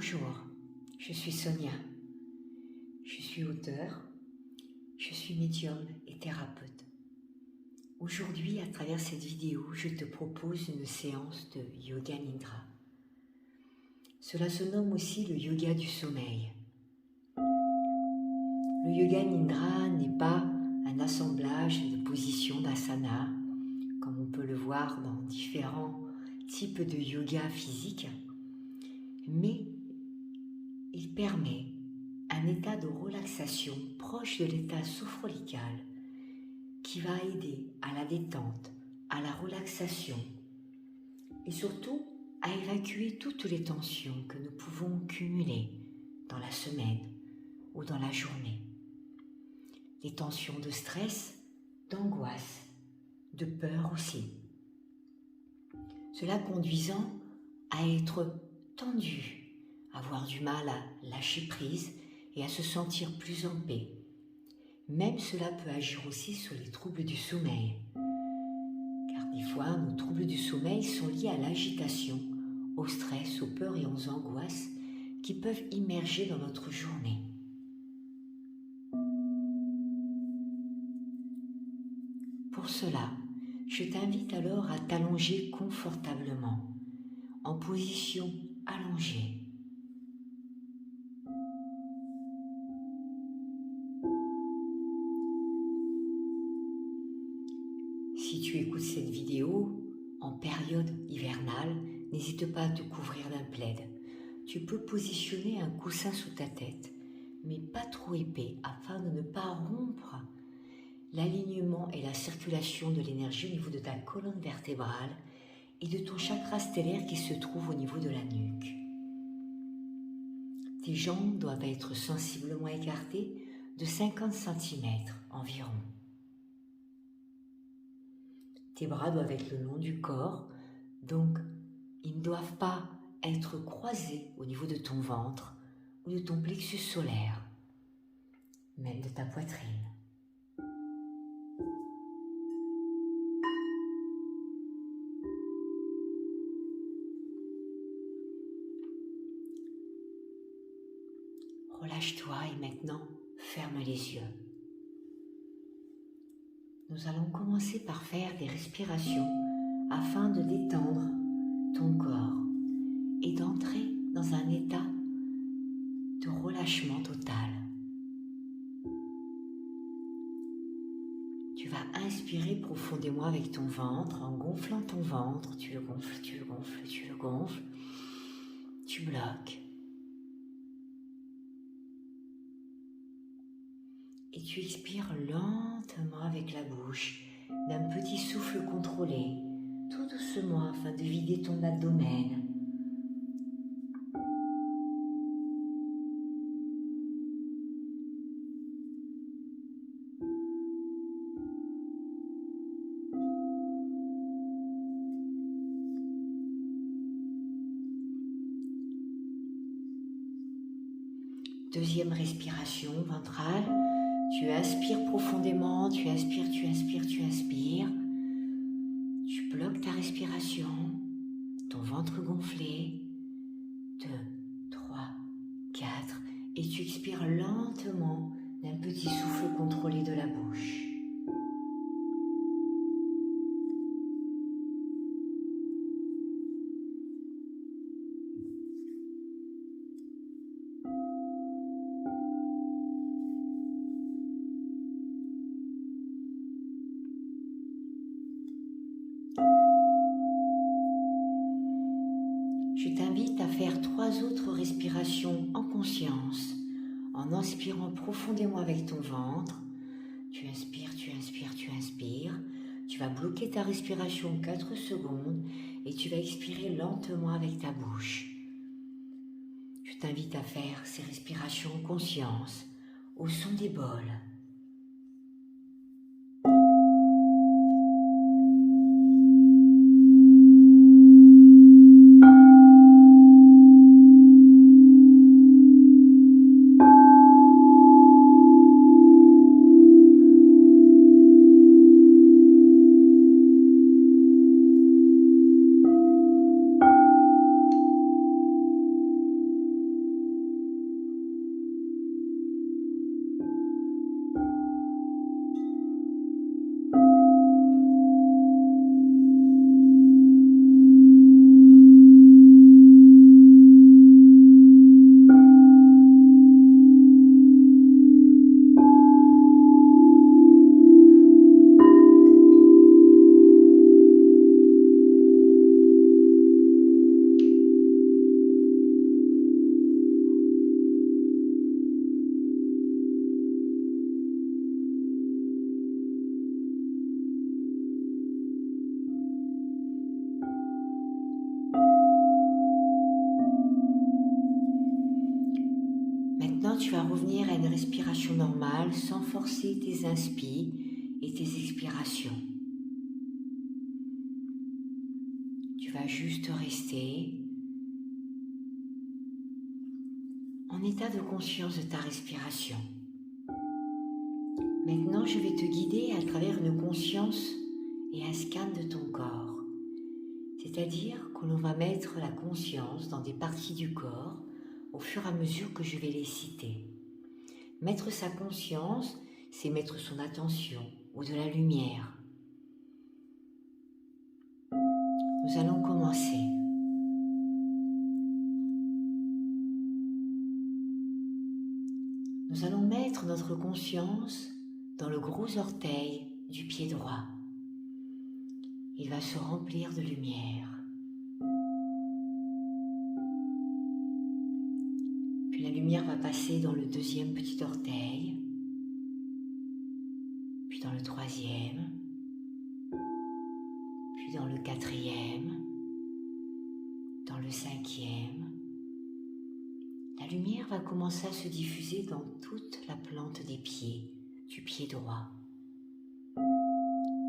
Bonjour, je suis Sonia. Je suis auteure, je suis médium et thérapeute. Aujourd'hui, à travers cette vidéo, je te propose une séance de Yoga Nidra. Cela se nomme aussi le yoga du sommeil. Le Yoga Nidra n'est pas un assemblage de positions d'asana, comme on peut le voir dans différents types de yoga physique, mais il permet un état de relaxation proche de l'état sophrolical qui va aider à la détente, à la relaxation et surtout à évacuer toutes les tensions que nous pouvons cumuler dans la semaine ou dans la journée. Les tensions de stress, d'angoisse, de peur aussi. Cela conduisant à être tendu, à avoir du mal à lâcher prise et à se sentir plus en paix. Même cela peut agir aussi sur les troubles du sommeil. Car des fois, nos troubles du sommeil sont liés à l'agitation, au stress, aux peurs et aux angoisses qui peuvent immerger dans notre journée. Pour cela, je t'invite alors à t'allonger confortablement, en position allongée. Si tu écoutes cette vidéo en période hivernale, n'hésite pas à te couvrir d'un plaid. Tu peux positionner un coussin sous ta tête, mais pas trop épais afin de ne pas rompre l'alignement et la circulation de l'énergie au niveau de ta colonne vertébrale et de ton chakra stellaire qui se trouve au niveau de la nuque. Tes jambes doivent être sensiblement écartées de 50 cm environ. Tes bras doivent être le long du corps, donc ils ne doivent pas être croisés au niveau de ton ventre ou de ton plexus solaire, même de ta poitrine. Relâche-toi et maintenant, ferme les yeux. Nous allons commencer par faire des respirations afin de détendre ton corps et d'entrer dans un état de relâchement total. Tu vas inspirer profondément avec ton ventre, en gonflant ton ventre, tu le gonfles, tu le gonfles, tu le gonfles, tu bloques. Et tu expires lentement avec la bouche, d'un petit souffle contrôlé, tout doucement afin de vider ton abdomen. Deuxième respiration ventrale. Tu inspires profondément, tu inspires, tu inspires, tu inspires. Tu bloques ta respiration, ton ventre gonflé. 2, 3, 4. Et tu expires lentement d'un petit souffle contrôlé de la bouche. Je t'invite à faire 3 autres respirations en conscience, en inspirant profondément avec ton ventre. Tu inspires, tu inspires, tu inspires. Tu vas bloquer ta respiration 4 secondes et tu vas expirer lentement avec ta bouche. Je t'invite à faire ces respirations en conscience, au son des bols. tu vas revenir à une respiration normale sans forcer tes inspires et tes expirations. Tu vas juste rester en état de conscience de ta respiration. Maintenant, je vais te guider à travers une conscience et un scan de ton corps. C'est-à-dire que l'on va mettre la conscience dans des parties du corps au fur et à mesure que je vais les citer. Mettre sa conscience, c'est mettre son attention ou de la lumière. Nous allons commencer. Nous allons mettre notre conscience dans le gros orteil du pied droit. Il va se remplir de lumière. Puis la lumière va passer dans le deuxième petit orteil, puis dans le troisième, puis dans le quatrième, dans le cinquième. La lumière va commencer à se diffuser dans toute la plante des pieds, du pied droit.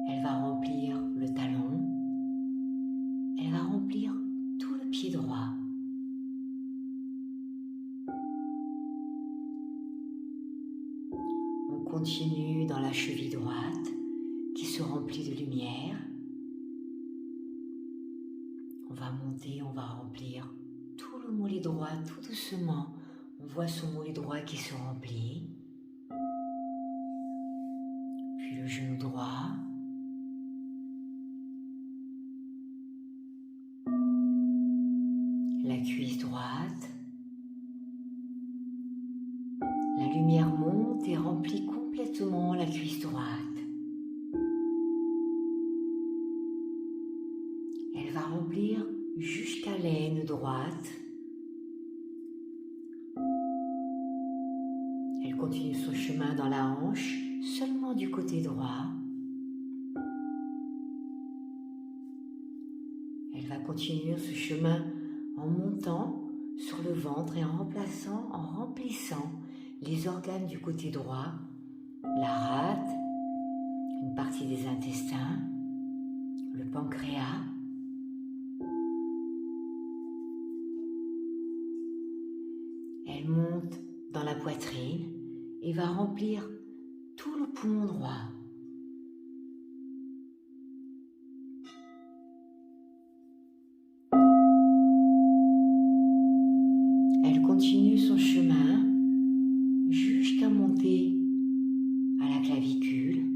Elle va remplir le talon, elle va remplir tout le pied droit. On continue dans la cheville droite qui se remplit de lumière. On va monter, on va remplir tout le mollet droit, tout doucement. On voit son mollet droit qui se remplit. Puis le genou droit. La cuisse droite. La lumière monte et remplit complètement la cuisse droite. Elle va remplir jusqu'à l'aine droite. Elle continue son chemin dans la hanche, seulement du côté droit. Elle va continuer ce chemin en montant sur le ventre et en remplissant les organes du côté droit, la rate, une partie des intestins, le pancréas. Elle monte dans la poitrine et va remplir tout le poumon droit. Elle continue son chemin jusqu'à monter à la clavicule.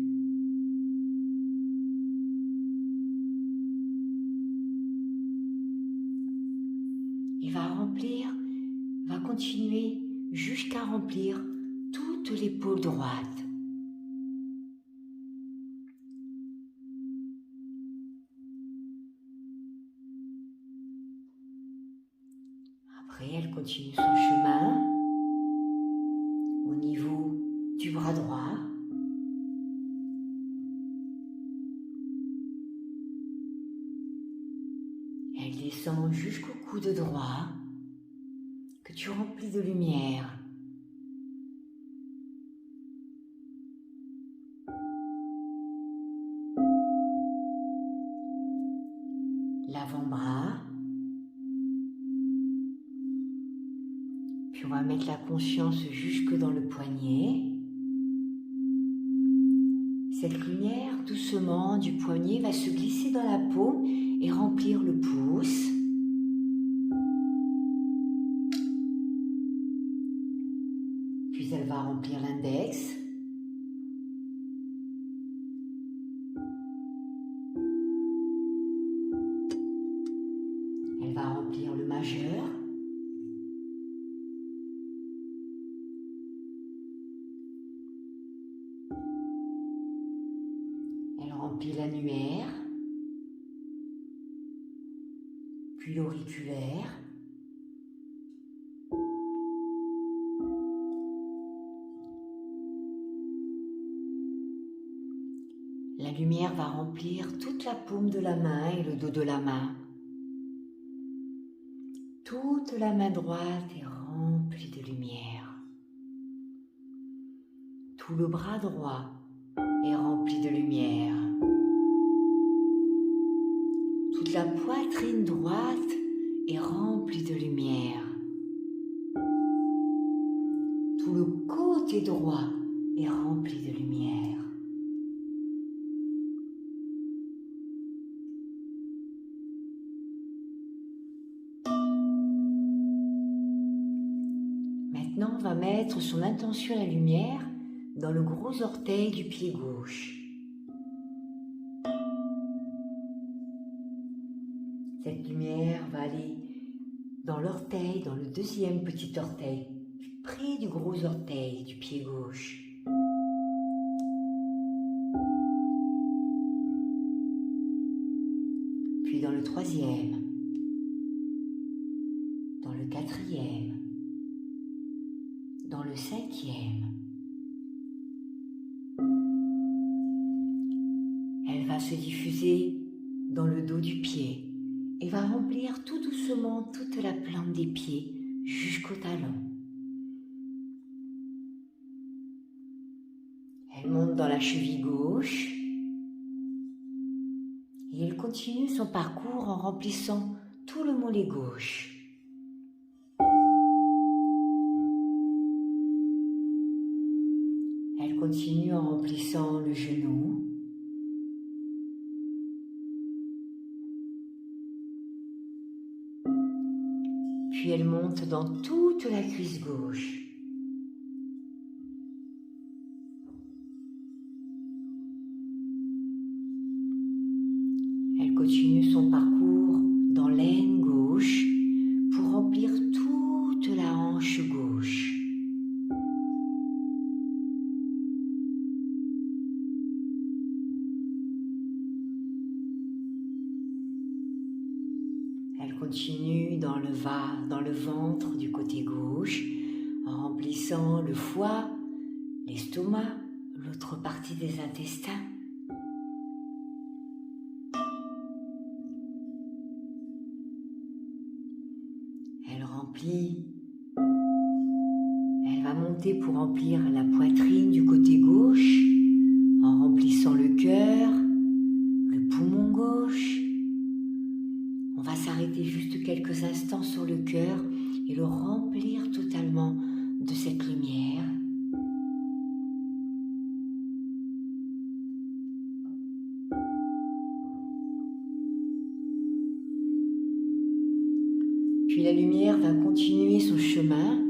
Et va continuer jusqu'à remplir toute l'épaule droite. Après, elle continue son chemin au niveau du bras droit. Elle descend jusqu'au coude droit que tu remplis de lumière. L'avant-bras. Puis on va mettre la conscience jusque dans le poignet. Cette lumière, doucement, du poignet va se glisser dans la paume et remplir le pouce. Puis elle va remplir l'index. Elle va remplir le majeur. Elle remplit l'annulaire, puis l'auriculaire. La lumière va remplir toute la paume de la main et le dos de la main. Toute la main droite est remplie de lumière. Tout le bras droit est rempli de lumière. Toute la poitrine droite est remplie de lumière. Tout le côté droit est rempli de lumière. Maintenant, on va mettre son intention à la lumière dans le gros orteil du pied gauche. Cette lumière va aller dans l'orteil, dans le deuxième petit orteil, près du gros orteil du pied gauche. Puis dans le troisième, dans le quatrième, dans le cinquième. Elle va se diffuser dans le dos du pied et va remplir tout doucement toute la plante des pieds jusqu'au talon. Elle monte dans la cheville gauche et elle continue son parcours en remplissant tout le mollet gauche. Elle continue en remplissant le genou. Puis elle monte dans toute la cuisse gauche. Elle continue son parcours dans l'aine gauche pour remplir toute la hanche gauche. Elle continue dans le ventre du côté gauche en remplissant le foie, l'estomac, l'autre partie des intestins. Elle va monter pour remplir la poitrine du côté gauche en remplissant le cœur, le poumon gauche. On va s'arrêter juste quelques instants sur le cœur et le remplir totalement de cette lumière. Puis la lumière va continuer son chemin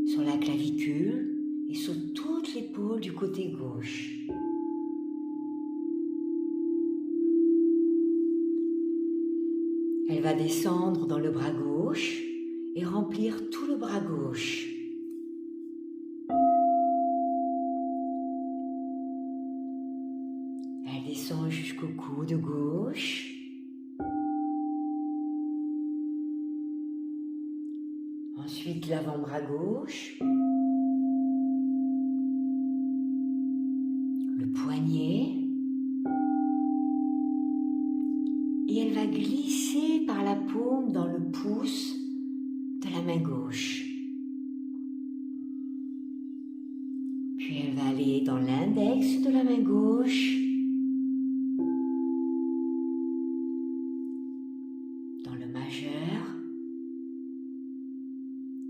sur la clavicule et sur toute l'épaule du côté gauche. Elle va descendre dans le bras gauche et remplir tout le bras gauche. Elle descend jusqu'au coude gauche. Ensuite, l'avant-bras gauche, le poignet, et elle va glisser par la paume dans le pouce de la main gauche. Puis elle va aller dans l'index de la main gauche, dans le majeur,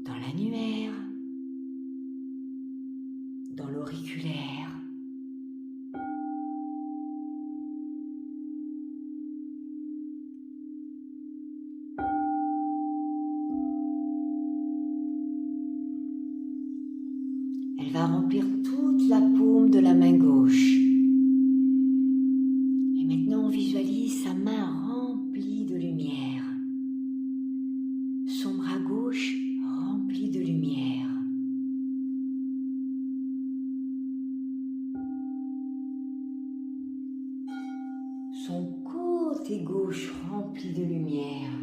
dans l'annulaire, dans l'auriculaire. Elle va remplir toute la paume de la main gauche. Et maintenant, on visualise sa main remplie de lumière. Son bras gauche rempli de lumière. Son côté gauche rempli de lumière.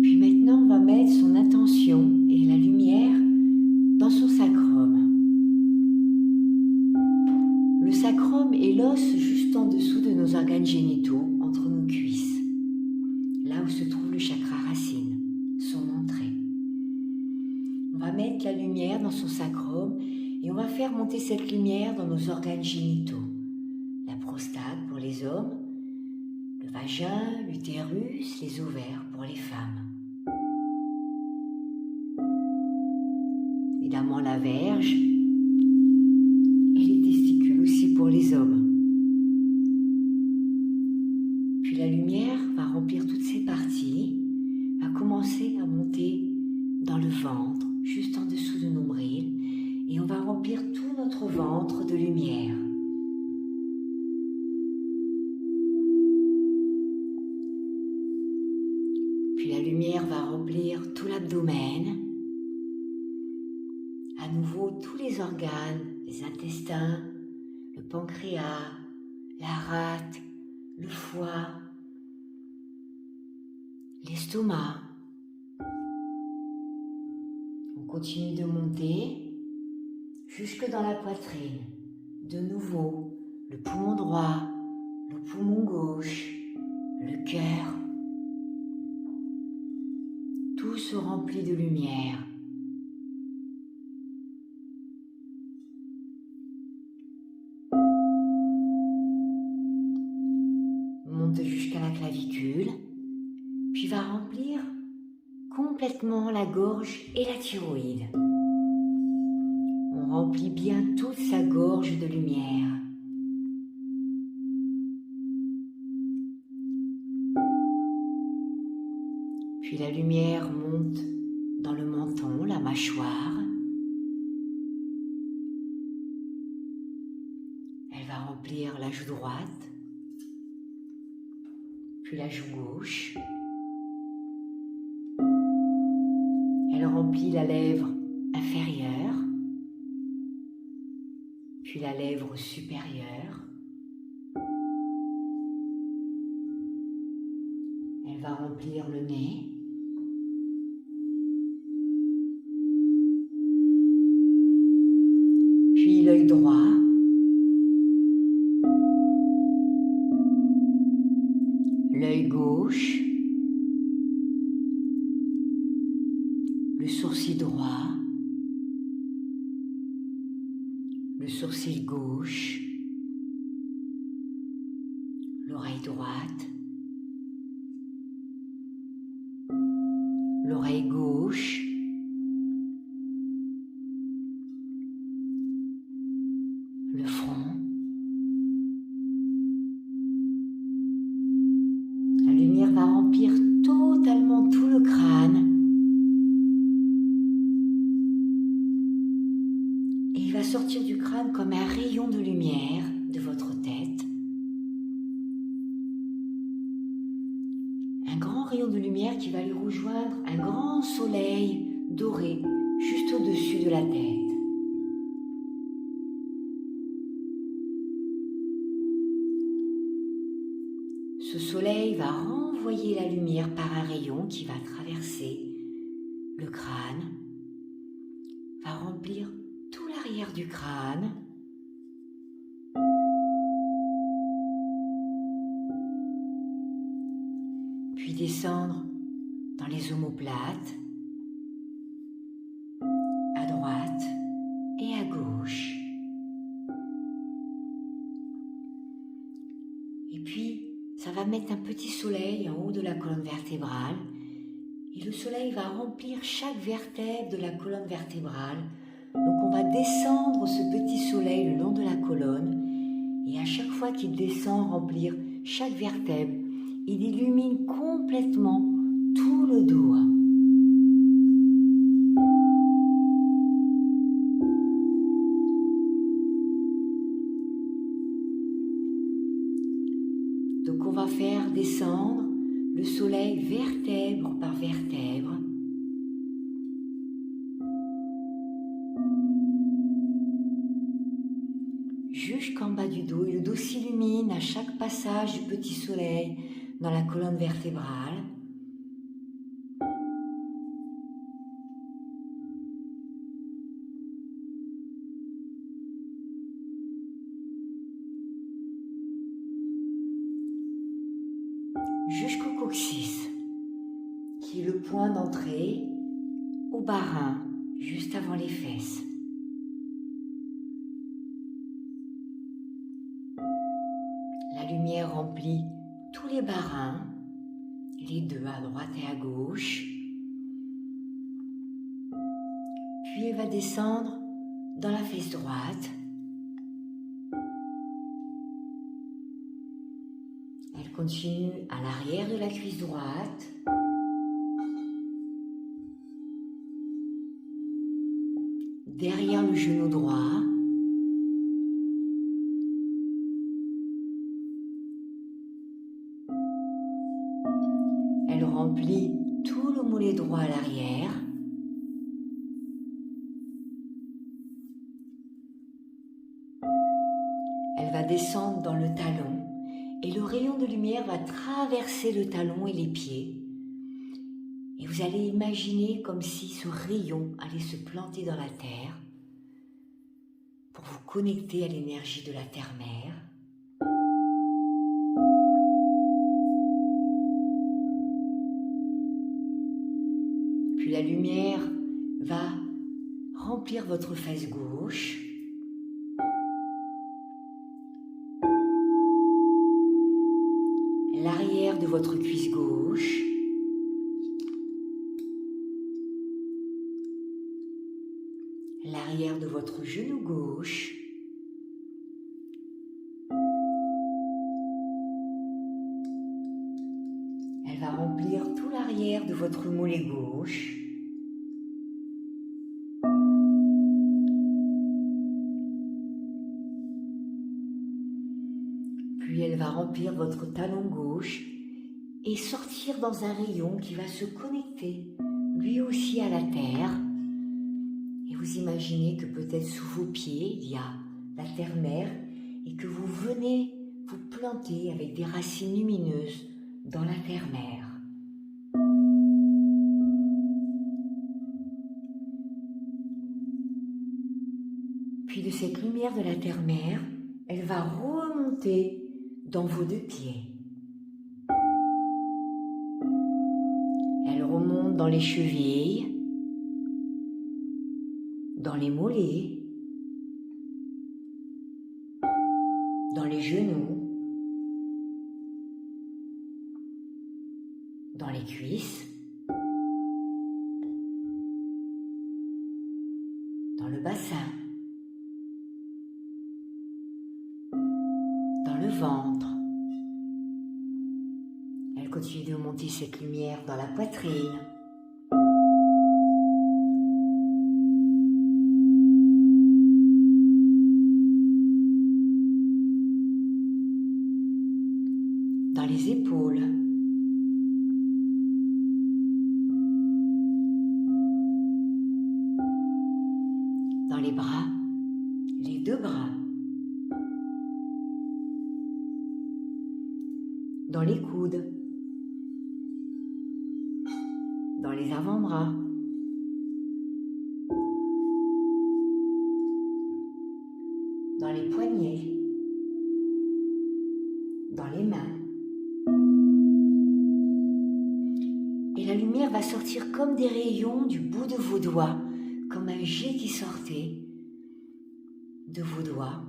Puis maintenant, on va mettre son intention et la lumière le chakra racine, son entrée. On va mettre la lumière dans son sacrum et on va faire monter cette lumière dans nos organes génitaux. La prostate pour les hommes, le vagin, l'utérus, les ovaires pour les femmes. Évidemment la verge et les testicules aussi pour les hommes. Puis la lumière va remplir toutes ces parties, va commencer à monter dans le ventre, juste en dessous de nombril, et on va remplir tout notre ventre de lumière. Puis la lumière va remplir tout l'abdomen, à nouveau tous les organes, les intestins, le pancréas, la rate, le foie, l'estomac. On continue de monter jusque dans la poitrine. De nouveau, le poumon droit, le poumon gauche, le cœur. Tout se remplit de lumière. Monte jusqu'à la clavicule, puis va remplir complètement la gorge et la thyroïde. On remplit bien toute sa gorge de lumière. Puis la lumière monte dans le menton, la mâchoire. Elle va remplir la joue droite, puis la joue gauche. Elle remplit la lèvre inférieure, puis la lèvre supérieure. Elle va remplir le nez. Puis l'œil droit. L'œil gauche. Le sourcil droit. Le sourcil gauche. L'oreille droite. L'oreille gauche. Le front. La lumière va remplir totalement tout le crâne. Et il va sortir du crâne comme un rayon de lumière de votre tête. Un grand rayon de lumière qui va lui rejoindre un grand soleil doré juste au-dessus de la tête. Ce soleil va renvoyer la lumière par un rayon qui va traverser le crâne, va remplir tout l'arrière du crâne, puis descendre dans les omoplates, à droite et à gauche. Et puis, ça va mettre un petit soleil en haut de la colonne vertébrale et le soleil va remplir chaque vertèbre de la colonne vertébrale. Donc on va descendre ce petit soleil le long de la colonne et à chaque fois qu'il descend remplir chaque vertèbre, il illumine complètement tout le dos. Donc on va faire descendre le soleil vertèbre par vertèbre. Jusqu'en bas du dos. Et le dos s'illumine à chaque passage du petit soleil dans la colonne vertébrale. Jusqu'au coccyx. qui est le point d'entrée au bas-rein, juste avant les fesses. La lumière remplit tous les bas-reins, les deux à droite et à gauche. Puis elle va descendre dans la fesse droite. Elle continue à l'arrière de la cuisse droite. Derrière le genou droit. Elle remplit tout le mollet droit à l'arrière. Elle va descendre dans le talon et le rayon de lumière va traverser le talon et les pieds. Et vous allez imaginer comme si ce rayon allait se planter dans la terre pour vous connecter à l'énergie de la terre-mère. Puis la lumière va remplir votre fesse gauche. L'arrière de votre cuisse gauche. L'arrière de votre genou gauche. Elle va remplir tout l'arrière de votre mollet gauche. Puis elle va remplir votre talon gauche et sortir dans un rayon qui va se connecter lui aussi à la terre. Et vous imaginez que peut-être sous vos pieds, il y a la terre-mère et que vous venez vous planter avec des racines lumineuses dans la terre-mère. Puis de cette lumière de la terre-mère, elle va remonter dans vos deux pieds. Elle remonte dans les chevilles, dans les mollets, dans les genoux, dans les cuisses, dans le bassin, dans le ventre. Elle continue de monter cette lumière dans la poitrine. Dans les épaules. Dans les bras, les deux bras. Dans les coudes. Dans les avant-bras. Dans les poignets. Dans les mains. Et la lumière va sortir comme des rayons du bout de vos doigts, comme un jet qui sortait de vos doigts.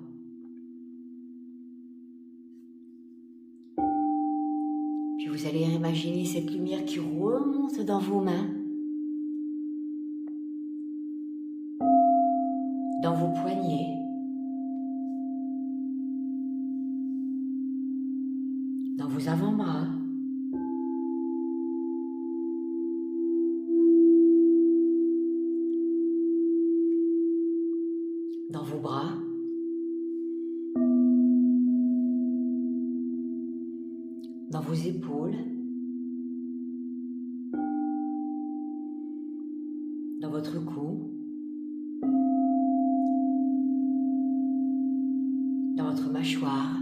Puis vous allez imaginer cette lumière qui remonte dans vos mains, dans vos poignets, dans vos avant-bras, dans vos bras, dans vos épaules, dans votre cou, dans votre mâchoire,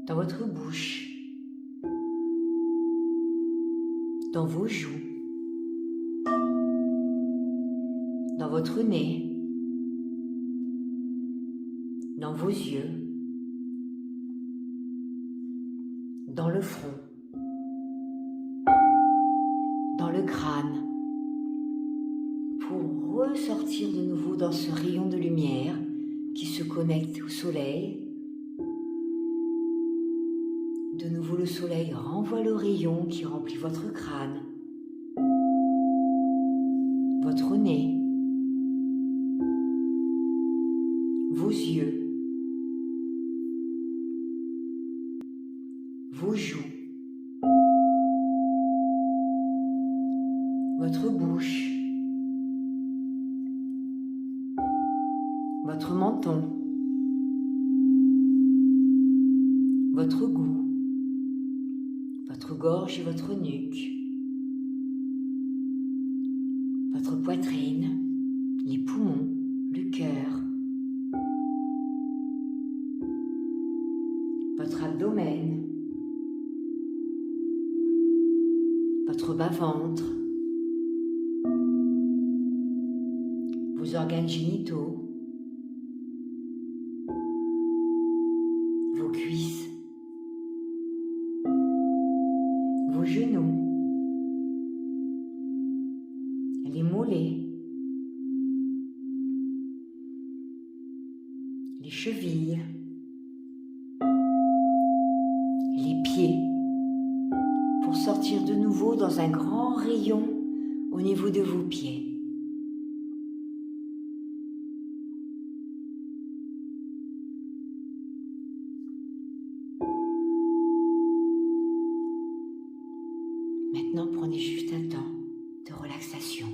dans votre bouche, dans vos joues, dans votre nez, dans vos yeux, dans le front, ressortir de nouveau dans ce rayon de lumière qui se connecte au soleil. De nouveau, le soleil renvoie le rayon qui remplit votre crâne, votre nez, vos yeux, vos joues, votre bouche, votre menton, votre goût, votre gorge et votre nuque, votre poitrine, les poumons, le cœur, votre abdomen, votre bas-ventre, vos organes génitaux, vos cuisses, vos genoux, les mollets, les chevilles, les pieds, pour sortir de nouveau dans un grand rayon au niveau de vos pieds. Maintenant, prenez juste un temps de relaxation.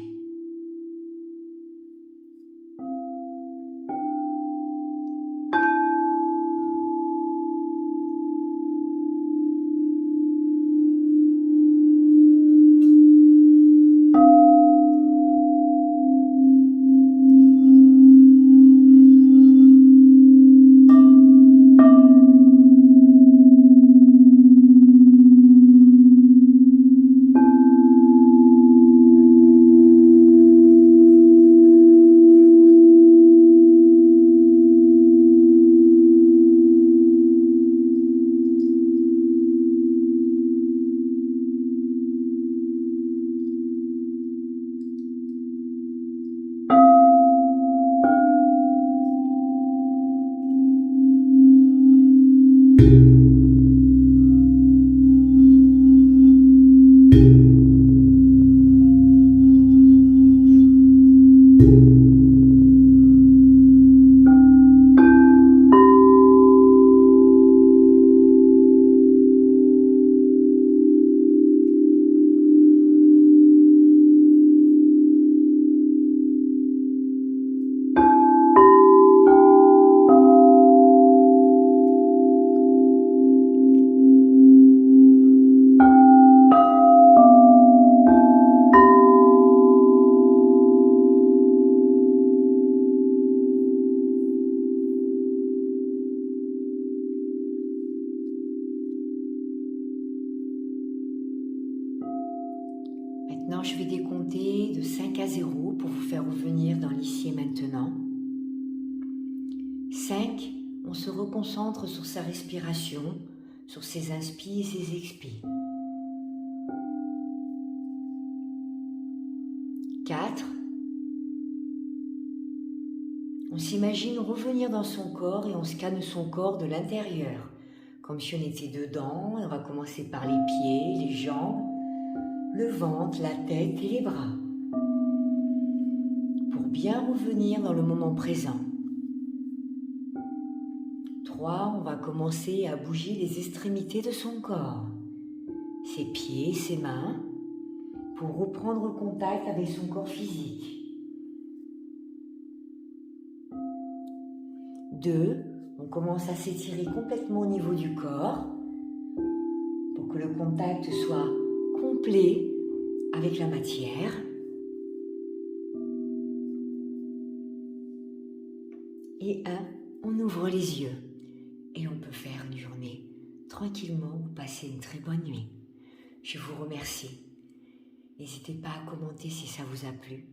Maintenant, je vais décompter de 5 à 0 pour vous faire revenir dans l'ici et maintenant. 5, on se reconcentre sur sa respiration, sur ses inspires et ses expires. 4, on s'imagine revenir dans son corps et on scanne son corps de l'intérieur, comme si on était dedans. On va commencer par les pieds, les jambes, le ventre, la tête et les bras, pour bien revenir dans le moment présent. 3, on va commencer à bouger les extrémités de son corps, ses pieds, ses mains, pour reprendre contact avec son corps physique. 2, on commence à s'étirer complètement au niveau du corps, pour que le contact soit complet avec la matière. Et 1, on ouvre les yeux et on peut faire une journée tranquillement ou passer une très bonne nuit. Je vous remercie. N'hésitez pas à commenter si ça vous a plu.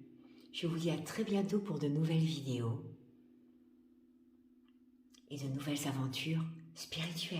Je vous dis à très bientôt pour de nouvelles vidéos et de nouvelles aventures spirituelles.